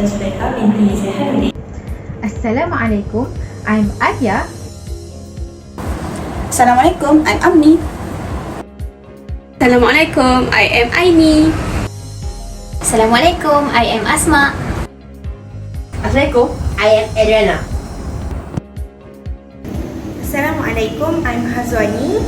Zulaikha, Binti, Zaihanodin. Assalamualaikum, I'm Alya. Assalamualaikum, I'm Amni. Assalamualaikum, I am Aini. Assalamualaikum, I am Asma. Assalamualaikum, I am Adriyana. Assalamualaikum, I'm Hazwani.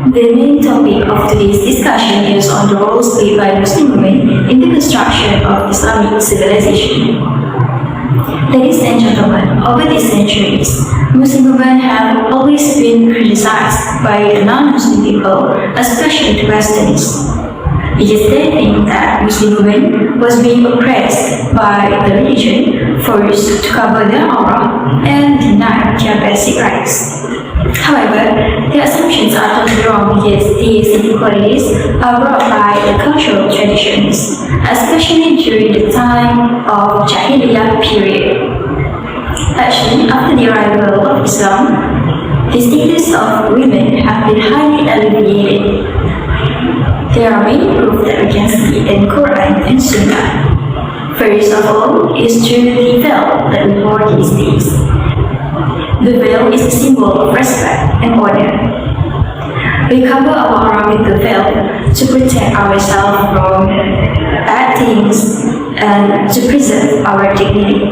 The main topic of today's discussion is on the roles played by Muslim women in the construction of Islamic civilization. Ladies and gentlemen, over the centuries, Muslim women have always been criticized by the non-Muslim people, especially the Westernists. It is their thing that Muslim women was being oppressed by the religion, forced to cover their aura, and denied their basic rights. However, the assumptions are totally wrong because these inequalities are brought by the cultural traditions, especially during the time of Jahiliyah period. Actually, after the arrival of Islam, the status of women have been highly alleviated. There are many proofs that we can see in Quran and Sunnah. First of all is through the veil that we wore these days. The veil is a symbol of respect and honor. We cover our aura with the veil to protect ourselves from bad things and to preserve our dignity.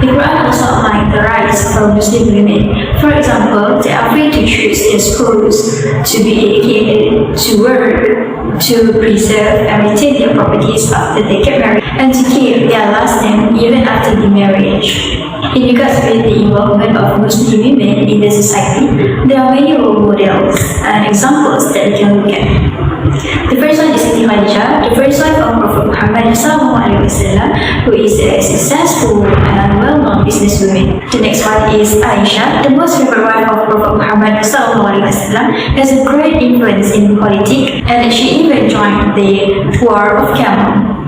The Quran also outlines the rights for Muslim women. For example, they are free to choose their schools, to be educated, to work, to preserve and retain their properties after they get married, and to keep their last name even after the marriage. In regards with the involvement of Muslim women in the society, there are many role models and examples that we can look at. The first one is Siti, the first wife of Prophet Mohamad, who is a successful and well-known businesswoman. The next one is Aisha, the most favorite wife of Prophet Mohamad, has a great influence in politics, and she even joined the War of Camel.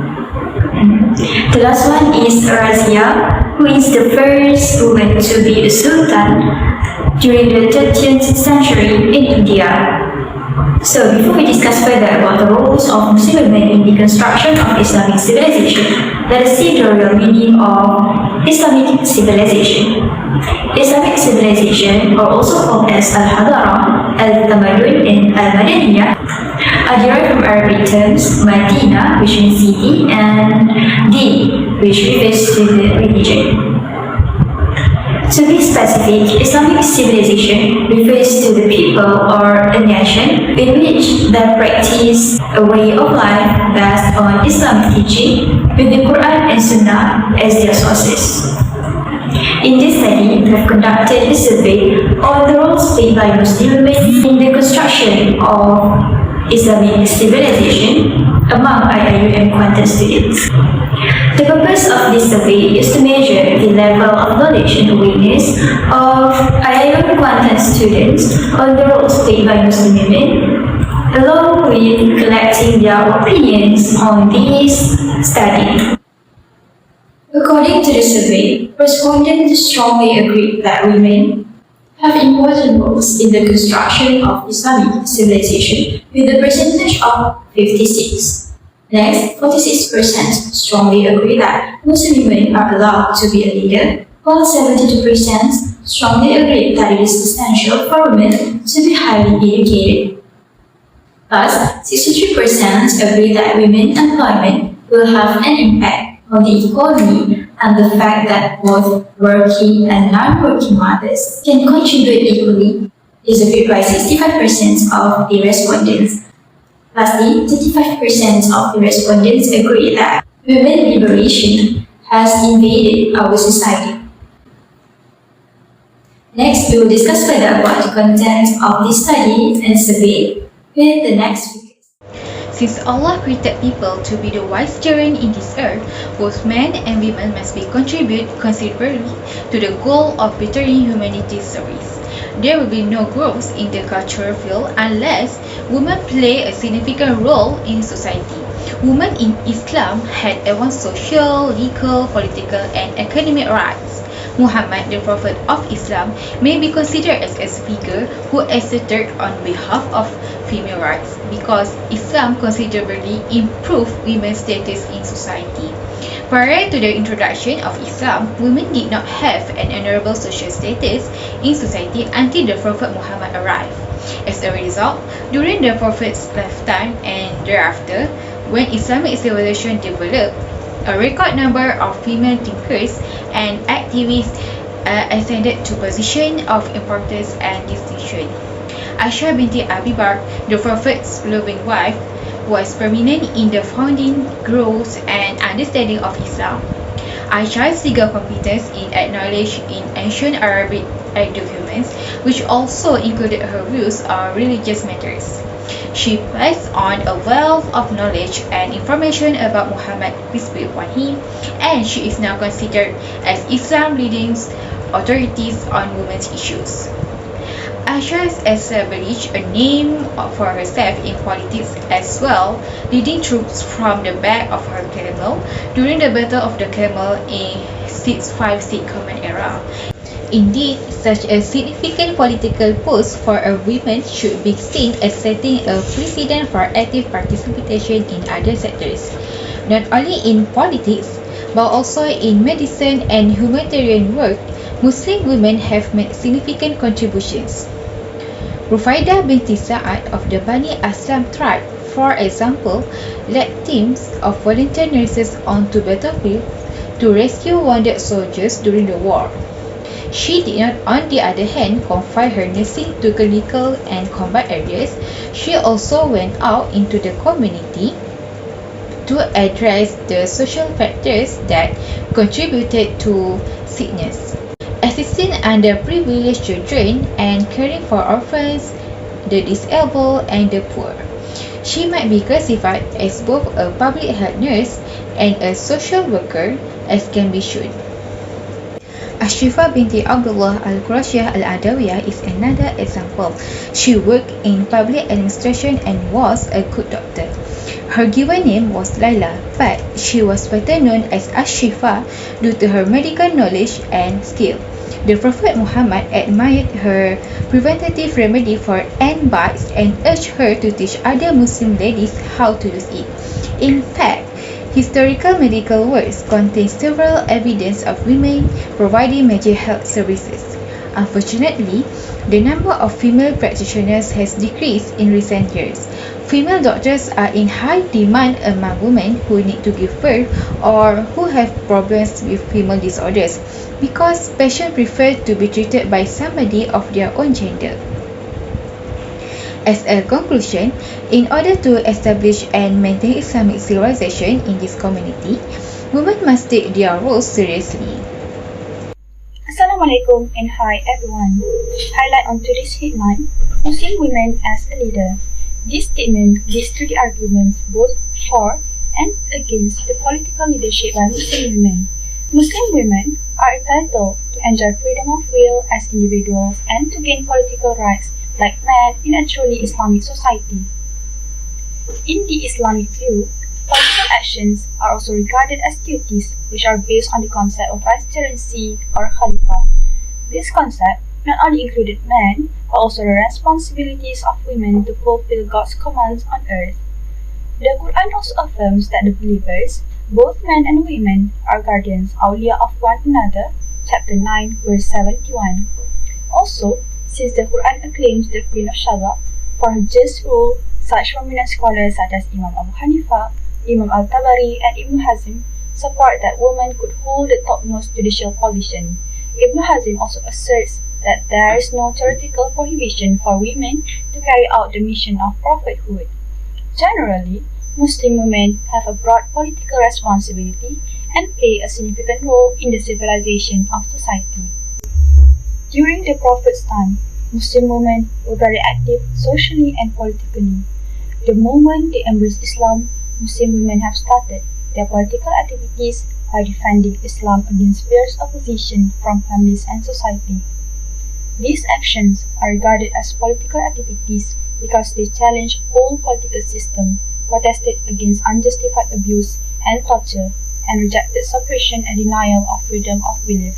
The last one is Razia, who is the first woman to be a sultan during the 13th century in India. So before we discuss further about the roles of Muslim women in the construction of Islamic civilization, let us see the real meaning of Islamic civilization. Islamic civilization, or also called as Al-Hadarah, Al-Tamadun, and Al-Madaniyah, are derived from Arabic terms Madina, which means city, and Din, which refers to the religion. To be specific, Islamic civilization refers to the people or a nation in which they practice a way of life based on Islamic teaching with the Quran and Sunnah as their sources. In this study, we have conducted a survey on the roles played by Muslim women in the construction of Islamic civilization among IIUM Quantum students. The purpose of this survey is to measure the level of knowledge and awareness of IIUM Quantum students on the roles played by Muslim women, along with collecting their opinions on this study. According to the survey, respondents strongly agree that women have important roles in the construction of Islamic civilization with a percentage of 56. Next, 46% strongly agree that Muslim women are allowed to be a leader, while 72% strongly agree that it is essential for women to be highly educated. Thus, 63% agree that women's employment will have an impact on the economy, and the fact that both working and non-working mothers can contribute equally is agreed by 65% of the respondents. Lastly, 35% of the respondents agree that women liberation has invaded our society. Next, we will discuss further about the content of this study and survey with the next speaker. Since Allah created people to be the vicegerent in this earth, both men and women must be contribute considerably to the goal of bettering humanity's service. There will be no growth in the cultural field unless women play a significant role in society. Women in Islam had advanced social, legal, political, and academic rights. Muhammad, the Prophet of Islam, may be considered as a figure who asserted on behalf of female rights because Islam considerably improved women's status in society. Prior to the introduction of Islam, women did not have an honorable social status in society until the Prophet Muhammad arrived. As a result, during the Prophet's lifetime and thereafter, when Islamic civilization developed, a record number of female thinkers and activists ascended to positions of importance and distinction. Asma Binti Abi Bakr, the Prophet's loving wife, was prominent in the founding, growth, and understanding of Islam. Aisha's legal competence in acknowledged in ancient Arabic documents, which also included her views on religious matters. She passed on a wealth of knowledge and information about Muhammad, peace be upon him, and she is now considered as Islam's leading authorities on women's issues. Aisha established a name for herself in politics as well, leading troops from the back of her camel during the Battle of the Camel in 656 Common Era. Indeed, such a significant political post for a woman should be seen as setting a precedent for active participation in other sectors, not only in politics, but also in medicine and humanitarian work. Muslim women have made significant contributions. Rufaidah binti Sa'ad of the Bani Aslam tribe, for example, led teams of volunteer nurses onto battlefield to rescue wounded soldiers during the war. She did not, on the other hand, confine her nursing to clinical and combat areas. She also went out into the community to address the social factors that contributed to sickness, assisting underprivileged children, and caring for orphans, the disabled, and the poor. She might be classified as both a public health nurse and a social worker, as can be shown. Ashrifa binti Abdullah al-Qurashiyah al-Adawiyah is another example. She worked in public administration and was a good doctor. Her given name was Laila, but she was better known as Ashrifa due to her medical knowledge and skill. The Prophet Muhammad admired her preventative remedy for ant bites and urged her to teach other Muslim ladies how to use it. In fact, historical medical works contain several evidence of women providing major health services. Unfortunately, the number of female practitioners has decreased in recent years. Female doctors are in high demand among women who need to give birth or who have problems with female disorders, because patients prefer to be treated by somebody of their own gender. As a conclusion, in order to establish and maintain Islamic civilization in this community, women must take their roles seriously. Assalamualaikum and hi everyone. Highlight on today's headline: Muslim women as a leader. This statement gives three arguments both for and against the political leadership by Muslim women. Muslim women are entitled to enjoy freedom of will as individuals and to gain political rights like men in a truly Islamic society. In the Islamic view, political actions are also regarded as duties which are based on the concept of vicegerency or khalifah. This concept not only included men, but also the responsibilities of women to fulfill God's commands on earth. The Quran also affirms that the believers, both men and women, are guardians, awliya of one another, chapter 9, verse 71. Also, since the Quran acclaims the Queen of Shaba for her just rule, such prominent scholars such as Imam Abu Hanifa, Imam al-Tabari, and Ibn Hazm support that women could hold the topmost judicial position. Ibn Hazm also asserts that there is no theoretical prohibition for women to carry out the mission of prophethood. Generally, Muslim women have a broad political responsibility and play a significant role in the civilization of society. During the Prophet's time, Muslim women were very active socially and politically. The moment they embraced Islam, Muslim women have started their political activities by defending Islam against fierce opposition from families and society. These actions are regarded as political activities because they challenge all political system, protested against unjustified abuse and torture, and rejected suppression and denial of freedom of belief.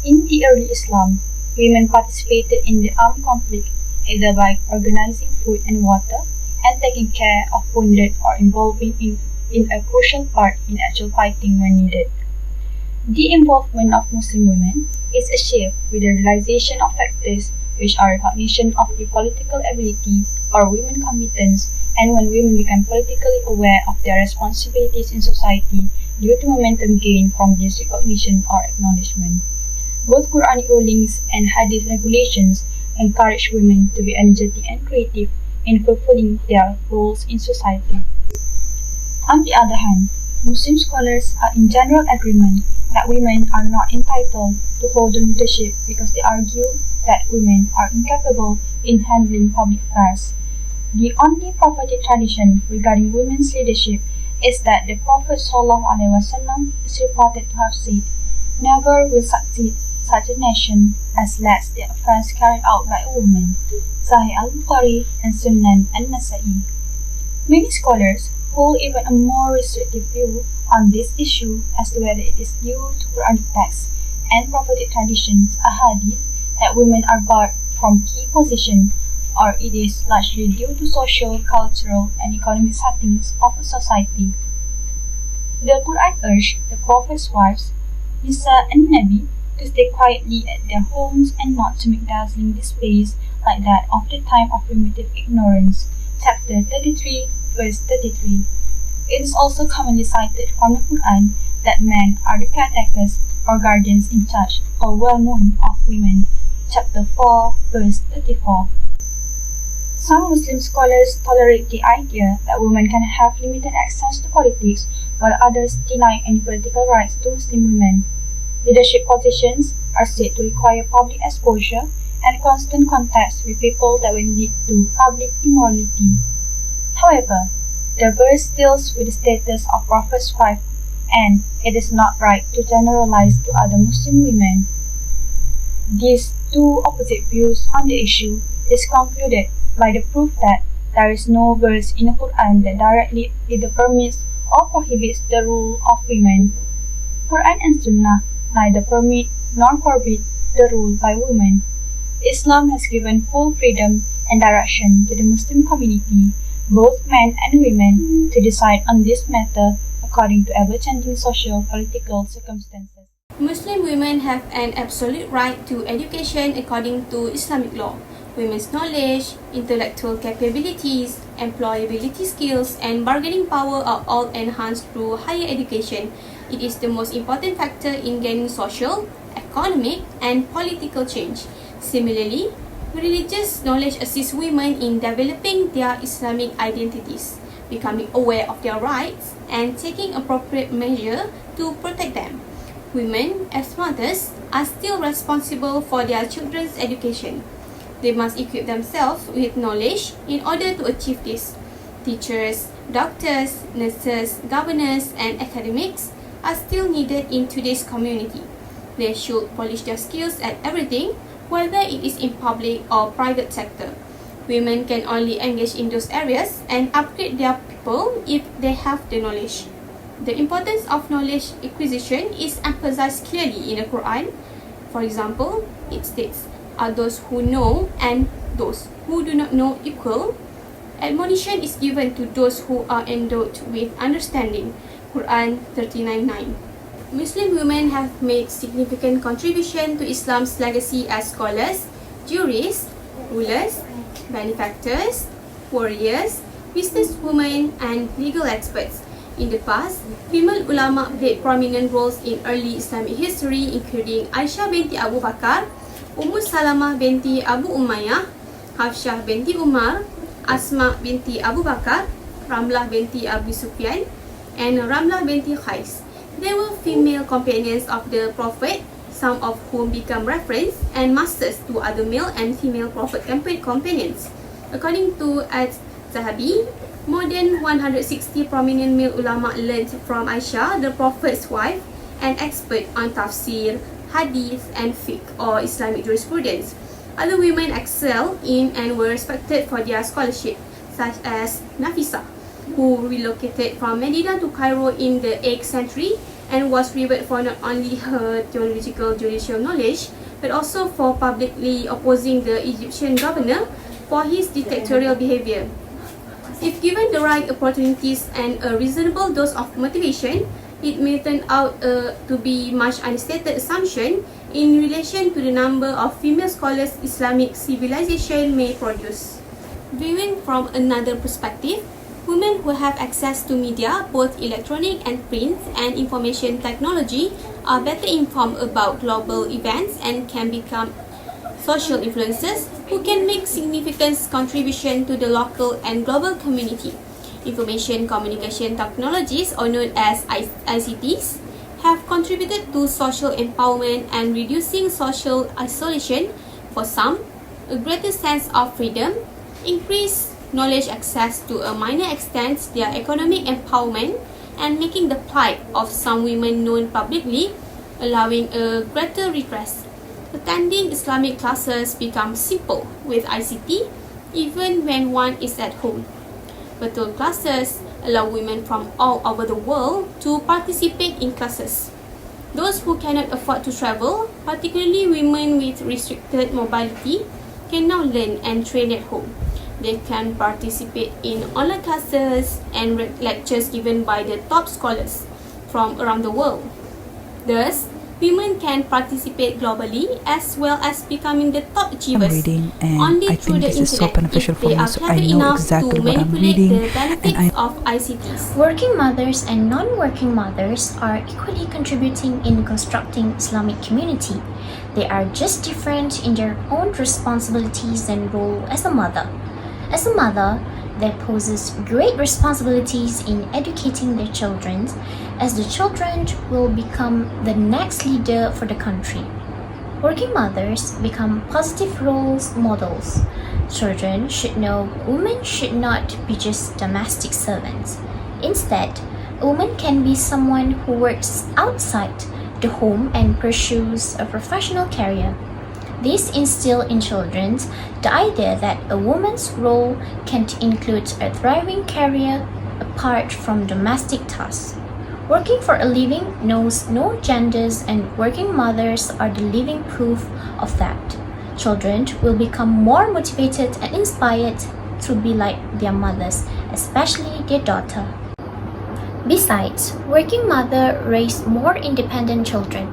In the early Islam, women participated in the armed conflict either by organizing food and water and taking care of wounded or involving in a crucial part in actual fighting when needed. The involvement of Muslim women is achieved with the realization of factors which are recognition of the political ability or women competence, and when women become politically aware of their responsibilities in society due to momentum gained from this recognition or acknowledgement. Both Quranic rulings and Hadith regulations encourage women to be energetic and creative in fulfilling their roles in society. On the other hand, Muslim scholars are in general agreement that women are not entitled to hold leadership because they argue that women are incapable in handling public affairs. The only prophetic tradition regarding women's leadership is that the Prophet ﷺ is reported to have said, "Never will succeed such a nation as lets the affairs carried out by a woman." Sahih al-Bukhari and Sunan al-Nasa'i. Many scholars hold even a more restrictive view on this issue as to whether it is due to Quranic texts and prophetic traditions, ahadith, that women are barred from key positions, or it is largely due to social, cultural, and economic settings of a society. The Quran urged the Prophet's wives, Nisa and Nabi, to stay quietly at their homes and not to make dazzling displays like that of the time of primitive ignorance. Chapter 33, verse 33. It is also commonly cited from the Quran that men are the caretakers or guardians in charge or well-known of women. Chapter 4, verse 34. Some Muslim scholars tolerate the idea that women can have limited access to politics, while others deny any political rights to Muslim women. Leadership positions are said to require public exposure and constant contact with people that will lead to public immorality. However, the verse deals with the status of Prophet's wife, and it is not right to generalize to other Muslim women. These two opposite views on the issue is concluded by the proof that there is no verse in the Quran that directly either permits or prohibits the rule of women. Quran and Sunnah neither permit nor forbid the rule by women. Islam has given full freedom and direction to the Muslim community, both men and women, to decide on this matter according to ever-changing socio-political circumstances. Muslim women have an absolute right to education according to Islamic law. Women's knowledge, intellectual capabilities, employability skills, and bargaining power are all enhanced through higher education. It is the most important factor in gaining social, economic, and political change. Similarly, religious knowledge assists women in developing their Islamic identities, becoming aware of their rights, and taking appropriate measure to protect them. Women, as mothers, are still responsible for their children's education. They must equip themselves with knowledge in order to achieve this. Teachers, doctors, nurses, governors, and academics are still needed in today's community. They should polish their skills at everything, whether it is in public or private sector. Women can only engage in those areas and upgrade their people if they have the knowledge. The importance of knowledge acquisition is emphasized clearly in the Quran. For example, it states, "Are those who know and those who do not know equal?" Admonition is given to those who are endowed with understanding. Quran 39:9. Muslim women have made significant contribution to Islam's legacy as scholars, jurists, rulers, benefactors, warriors, businesswomen, and legal experts. In the past, female ulama played prominent roles in early Islamic history, including Aisyah binti Abu Bakar, Salamah binti Abu Umayyah, Hafsah binti Umar, Asma binti Abu Bakar, Ramlah binti Abu Sufyan, and Ramlah binti Qais. They were female companions of the Prophet, some of whom become reference and masters to other male and female Prophet companions. According to Zahabi, more than 160 prominent male ulama learned from Aisyah, the Prophet's wife, an expert on tafsir, hadith, and fiqh or Islamic jurisprudence. Other women excelled in and were respected for their scholarship, such as Nafisa, who relocated from Medina to Cairo in the 8th century and was revered for not only her theological judicial knowledge but also for publicly opposing the Egyptian governor for his dictatorial behavior. If given the right opportunities and a reasonable dose of motivation, it may turn out to be much understated assumption in relation to the number of female scholars Islamic civilization may produce. Viewing from another perspective, women who have access to media, both electronic and print, and information technology are better informed about global events and can become social influencers who can make significant contribution to the local and global community. Information communication technologies, or known as ICTs, have contributed to social empowerment and reducing social isolation for some, a greater sense of freedom, increased knowledge access to a minor extent their economic empowerment, and making the plight of some women known publicly, allowing a greater redress. Attending Islamic classes becomes simple with ICT even when one is at home. Virtual classes allow women from all over the world to participate in classes. Those who cannot afford to travel, particularly women with restricted mobility, can now learn and train at home. They can participate in online classes and lectures given by the top scholars from around the world. Thus, women can participate globally as well as becoming the top achievers reading, and only I through think the this is so internet beneficial if for they me, are so I clever know enough exactly to what I'm manipulate reading, the benefits of ICTs. Working mothers and non-working mothers are equally contributing in constructing Islamic community. They are just different in their own responsibilities and role as a mother. As a mother, they possess great responsibilities in educating their children, as the children will become the next leader for the country. Working mothers become positive role models. Children should know women should not be just domestic servants. Instead, a woman can be someone who works outside the home and pursues a professional career. This instills in children the idea that a woman's role can include a thriving career apart from domestic tasks. Working for a living knows no genders, and working mothers are the living proof of that. Children will become more motivated and inspired to be like their mothers, especially their daughter. Besides, working mothers raise more independent children.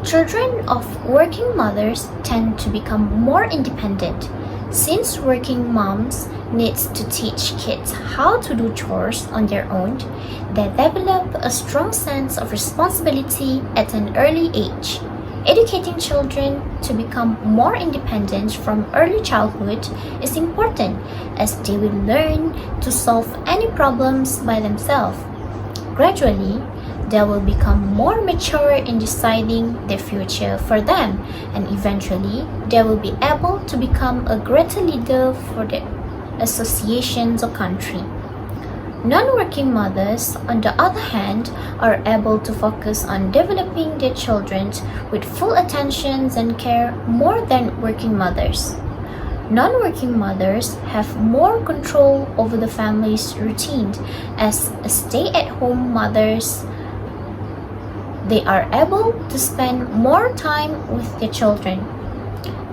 Children of working mothers tend to become more independent. Since working moms need to teach kids how to do chores on their own, they develop a strong sense of responsibility at an early age. Educating children to become more independent from early childhood is important, as they will learn to solve any problems by themselves. Gradually, they will become more mature in deciding their future for them, and eventually they will be able to become a greater leader for the associations or country. Non-working mothers, on the other hand, are able to focus on developing their children with full attention and care more than working mothers. Non-working mothers have more control over the family's routine. As stay-at-home mothers, they are able to spend more time with their children.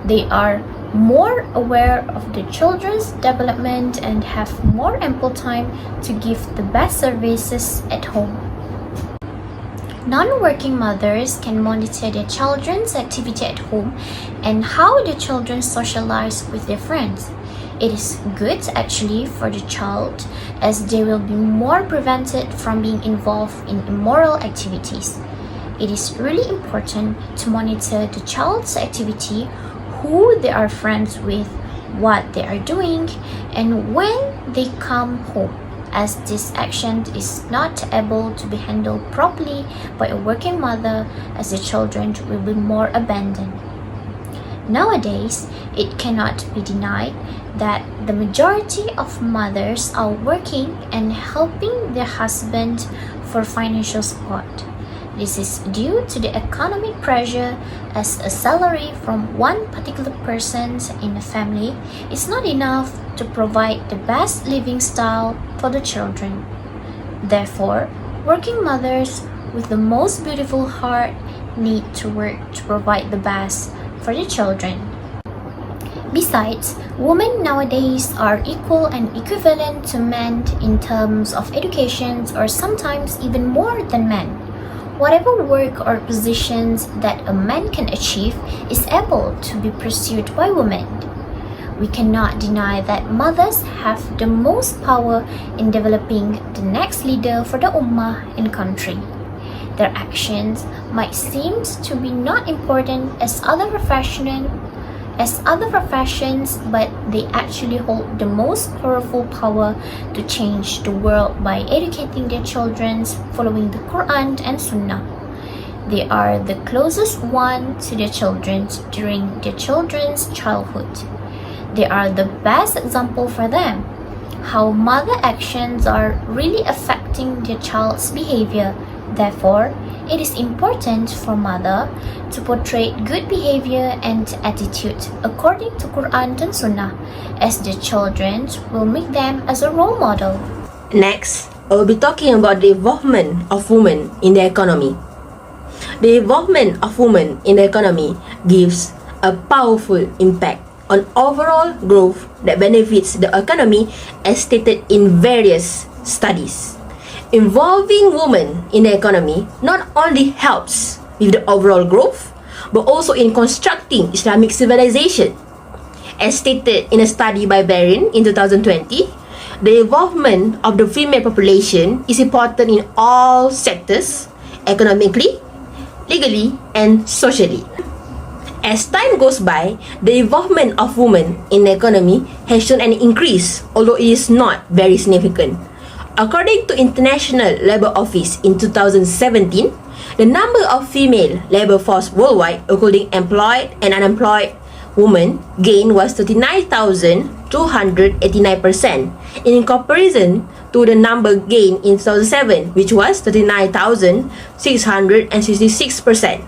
They are more aware of the children's development and have more ample time to give the best services at home. Non-working mothers can monitor their children's activity at home and how the children socialize with their friends. It is good actually for the child, as they will be more prevented from being involved in immoral activities. It is really important to monitor the child's activity, who they are friends with, what they are doing, and when they come home, as this action is not able to be handled properly by a working mother, as the children will be more abandoned. Nowadays, it cannot be denied that the majority of mothers are working and helping their husband for financial support. This is due to the economic pressure, as a salary from one particular person in the family is not enough to provide the best living style for the children. Therefore, working mothers with the most beautiful heart need to work to provide the best for the children. Besides, women nowadays are equal and equivalent to men in terms of education, or sometimes even more than men. Whatever work or positions that a man can achieve is able to be pursued by women. We cannot deny that mothers have the most power in developing the next leader for the ummah and country. Their actions might seem to be not important as other professions, but they actually hold the most powerful power to change the world by educating their children following the Quran and Sunnah. They are the closest one to their children during their children's childhood. They are the best example for them, how mother actions are really affecting their child's behavior. Therefore, it is important for mother to portray good behavior and attitude according to Quran and Sunnah, as the children will make them as a role model. Next, I will be talking about the involvement of women in the economy. The involvement of women in the economy gives a powerful impact on overall growth that benefits the economy as stated in various studies. Involving women in the economy not only helps with the overall growth, but also in constructing Islamic civilization. As stated in a study by Bahrain in 2020, the involvement of the female population is important in all sectors, economically, legally, and socially. As time goes by, the involvement of women in the economy has shown an increase, although it is not very significant. According to International Labour Office in 2017, the number of female labour force worldwide, including employed and unemployed women, gain was 39,289% in comparison to the number gained in 2007, which was 39,666%.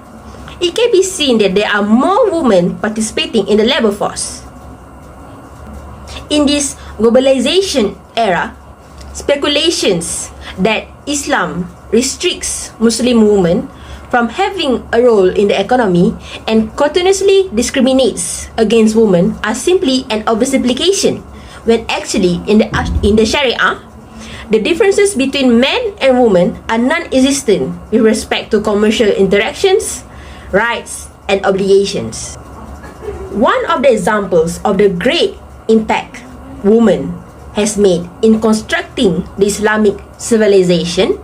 It can be seen that there are more women participating in the labour force. In this globalization era, speculations that Islam restricts Muslim women from having a role in the economy and continuously discriminates against women are simply an oversimplification, when actually in the Sharia, the differences between men and women are non-existent with respect to commercial interactions, rights, and obligations. One of the examples of the great impact women has made in constructing the Islamic civilization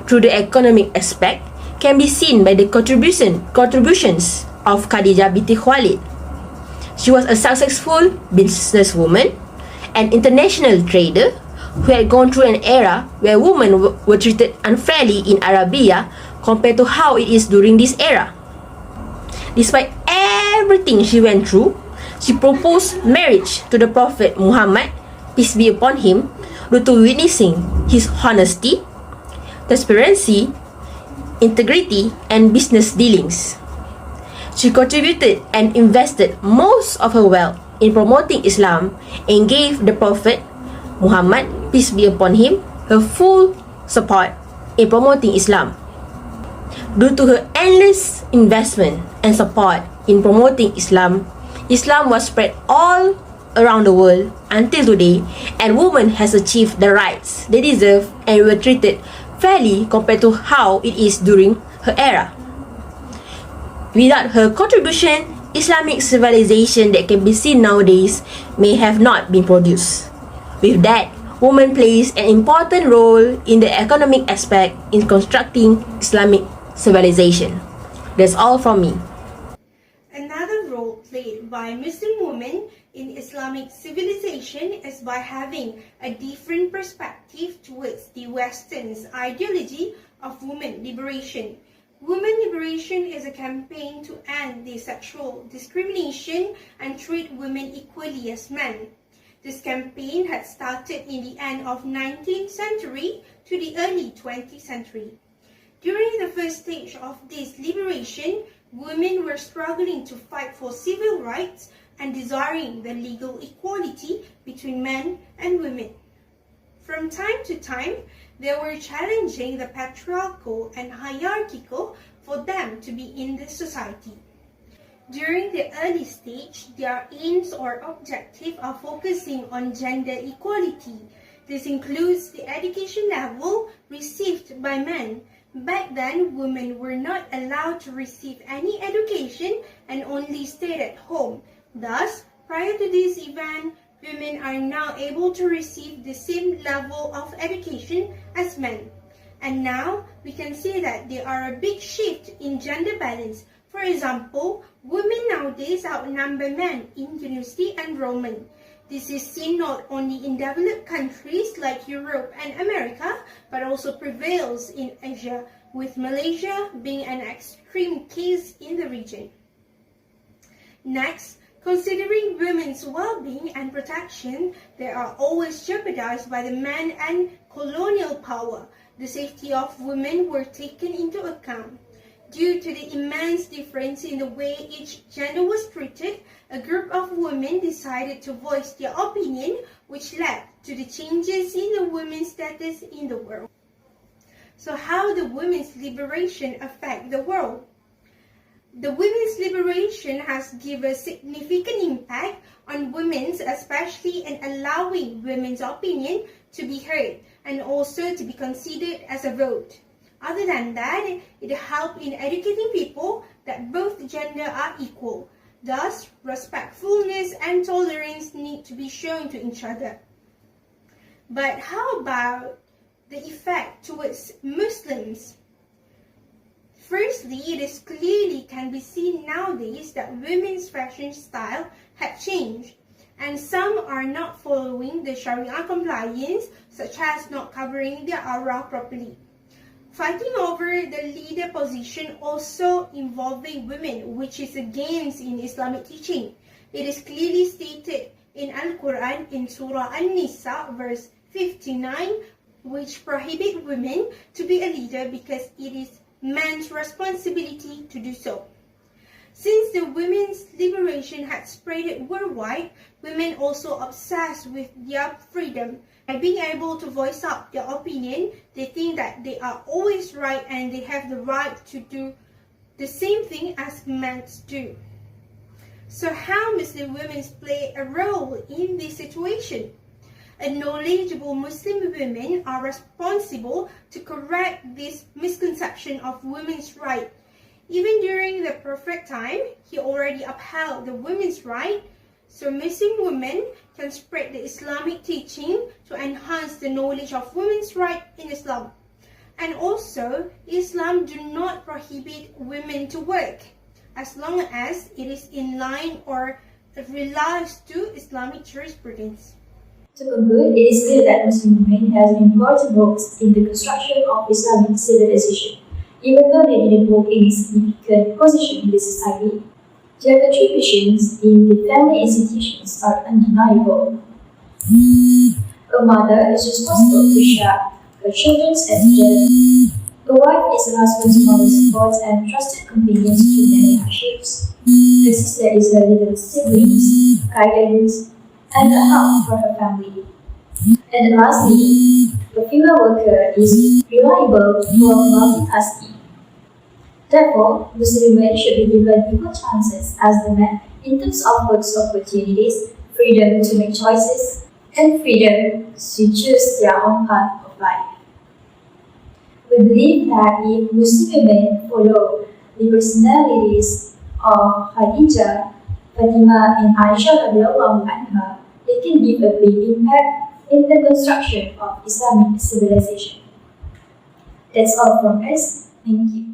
through the economic aspect can be seen by the contributions of Khadijah Binti Khuwailid. She was a successful businesswoman, an international trader who had gone through an era where women were treated unfairly in Arabia compared to how it is during this era. Despite everything she went through, she proposed marriage to the Prophet Mohamad, peace be upon him, due to witnessing his honesty, transparency, integrity, and business dealings. She contributed and invested most of her wealth in promoting Islam and gave the Prophet Muhammad, peace be upon him, her full support in promoting Islam. Due to her endless investment and support in promoting Islam, Islam was spread all around the world until today, and women has achieved the rights they deserve and were treated fairly compared to how it is during her era. Without her contribution, Islamic civilization that can be seen nowadays may have not been produced. With that, women plays an important role in the economic aspect in constructing Islamic civilization. That's all from me. Another role played by Muslim women in Islamic civilization is by having a different perspective towards the Western's ideology of women liberation. Women liberation is a campaign to end the sexual discrimination and treat women equally as men. This campaign had started in the end of 19th century to the early 20th century. During the first stage of this liberation, women were struggling to fight for civil rights and desiring the legal equality between men and women. From time to time, They were challenging the patriarchal and hierarchical for them to be in the society. During the early stage, their aims or objectives are focusing on gender equality. This includes the education level received by men. Back then, women were not allowed to receive any education and only stayed at home. Thus, prior to this event, women are now able to receive the same level of education as men. And now, we can see that there are a big shift in gender balance. For example, women nowadays outnumber men in university enrollment. This is seen not only in developed countries like Europe and America, but also prevails in Asia, with Malaysia being an extreme case in the region. Next, considering women's well-being and protection, they are always jeopardized by the men and colonial power. The safety of women were taken into account. Due to the immense difference in the way each gender was treated, a group of women decided to voice their opinion, which led to the changes in the women's status in the world. So how the women's liberation affect the world? The women's liberation has given a significant impact on women, especially in allowing women's opinion to be heard and also to be considered as a vote. Other than that, it helped in educating people that both gender are equal. Thus, respectfulness and tolerance need to be shown to each other. But how about the effect towards Muslims? Firstly, it is clearly can be seen nowadays that women's fashion style had changed, and some are not following the Sharia compliance, such as not covering their aura properly. Fighting over the leader position also involving women, which is against in Islamic teaching. It is clearly stated in Al-Quran in Surah An-Nisa verse 59, which prohibit women to be a leader because it is man's responsibility to do so. Since the women's liberation had spread worldwide, women also obsessed with their freedom. By being able to voice out their opinion, they think that they are always right and they have the right to do the same thing as men do. So how Muslim women play a role in this situation? A knowledgeable Muslim women are responsible to correct this misconception of women's right. Even during the Prophet time, he already upheld the women's right, so Muslim women can spread the Islamic teaching to enhance the knowledge of women's right in Islam. And also, Islam do not prohibit women to work, as long as it is in line or relies to Islamic jurisprudence. To conclude, it is clear that Muslim women has an important role in the construction of Islamic civilization. Even though they didn't hold any significant position in the society, their contributions in the family institutions are undeniable. A mother is responsible to share her children's education. A wife is a husband's moral support and trusted companion through many hardships. A sister is her little siblings, guidance, and a help for her family. And lastly, a female worker is reliable for multitasking. Therefore, Muslim women should be given equal chances as the men in terms of work opportunities, freedom to make choices, and freedom to choose their own path of life. We believe that if Muslim women follow the personalities of Khadijah, Fatima, and Aisha radiallahu anha, they can give a big impact in the construction of Islamic civilization. That's all from us. Thank you.